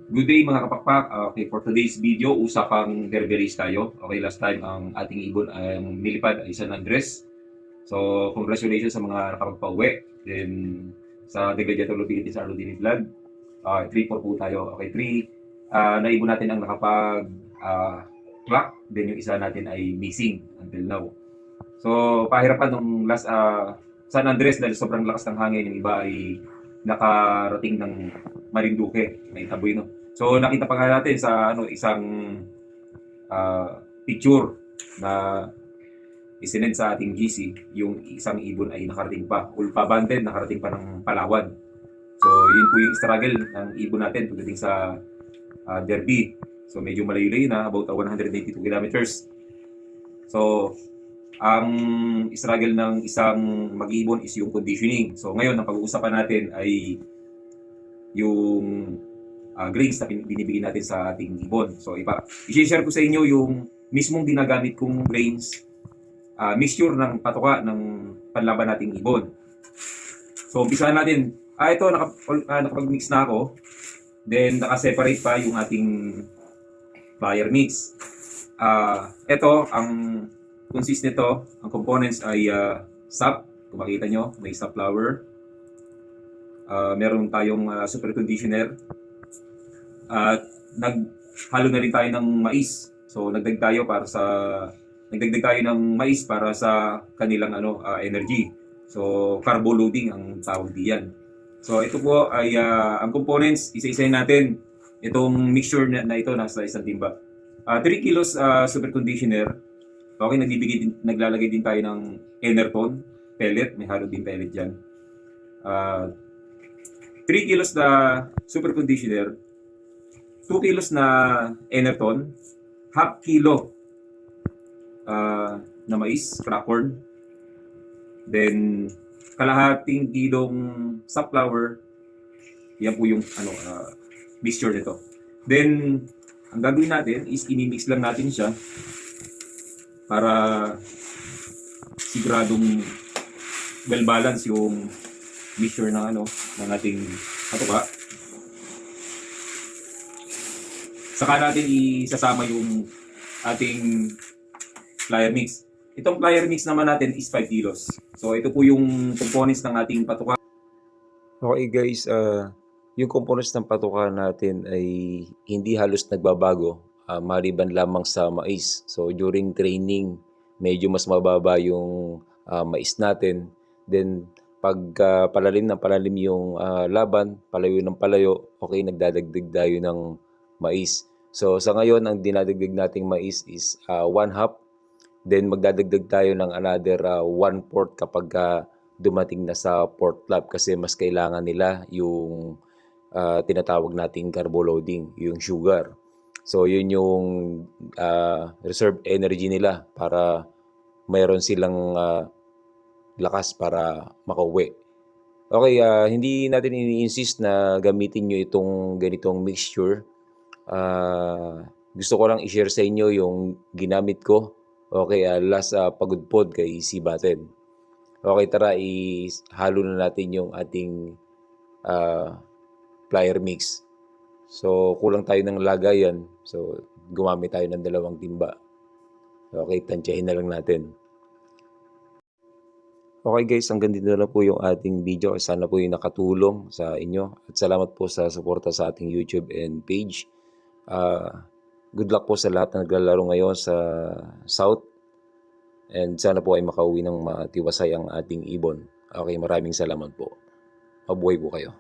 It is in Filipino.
Good day mga kapakpak. Okay, for today's video, usapang berberis tayo. Okay, last time ang ating ibon ay nilipad ay San Andres. So, congratulations sa mga nakapagpa-uwi. Then, sa The Gladiator Philippines sa Rodini Vlog. 3-4 po tayo. Okay, 3. Naibon natin ang clock. Then, yung isa natin ay missing until now. So, pahirapan nung last San Andres dahil sobrang lakas ng hangin. Yung iba ay nakarating ng Marinduque, may taboy, no? So nakita pa nga natin sa isang picture na isinend sa ating GC, yung isang ibon ay nakarating pa, ulpa banded, nakarating pa ng Palawan. So yun po yung struggle ng ibon natin pagdating sa Derby. So medyo malayo-layo na, about 182 kilometers. So ang struggle ng isang mag-ibon is yung conditioning. So ngayon, ang pag-uusapan natin ay yung grains na binibigyan natin sa ating ibon. So i-share ko sa inyo yung mismong ginagamit kong grains, mixture ng patoka ng panlaban nating ibon. So umpisahan natin. Ito, nakapag-mix na ako. Then naka-separate pa yung ating Bayer mix. Ito, ang consist nito, ang components ay sap. Kung makita nyo, may sap flower. Meron tayong super conditioner. At naghalo na rin tayo ng mais. So nagdagdag tayo ng mais para sa kanilang energy. So carbo loading ang tawag diyan. So ito po ay ang components, isa-isahin natin. Itong mixture na ito nasa isang timba. 3 kilos super conditioner. Okay, naglalagay din tayo ng Enerton pellet, may halo din pellet diyan. 3 kilos na super conditioner, 2 kilos na Enerton, half kilo na mais, crack corn, then kalahating kilong safflower. Yan po yung mixture nito. Then ang gagawin natin is i-mix lang natin siya para siguradong well balance yung mixture ng ng ating patoka. Saka natin isasama yung ating flyer mix. Itong flyer mix naman natin is 5 kilos. So ito po yung components ng ating patoka. Okay guys, yung components ng patoka natin ay hindi halos nagbabago, maliban lamang sa mais. So during training, medyo mas mababa yung mais natin. Then pag palalim ng palalim yung laban, palayo ng palayo, okay, nagdadagdag tayo ng mais. So sa ngayon, ang dinadagdag nating mais is 1/2. Then magdadagdag tayo ng another 1/4 kapag dumating na sa port lab, kasi mas kailangan nila yung tinatawag nating carbo loading, yung sugar. So yun yung reserve energy nila para mayroon silang lakas para makauwi. Okay, hindi natin ini-insist na gamitin nyo itong ganitong mixture. Gusto ko lang i-share sa inyo yung ginamit ko. Okay, last pagod pod kay Sibaten. Okay, tara, ihalo na natin yung ating flyer mix. So kulang tayo ng lagayan. So gumamit tayo ng 2 timba. Okay, tansyahin na lang natin. Okay guys, hanggang dito na po yung ating video. Sana po yung nakatulong sa inyo. At salamat po sa suporta sa ating YouTube and page. Good luck po sa lahat na naglalaro ngayon sa South. And sana po ay makauwi ng matiwasay ang ating ibon. Okay, maraming salamat po. Mabuhay po kayo.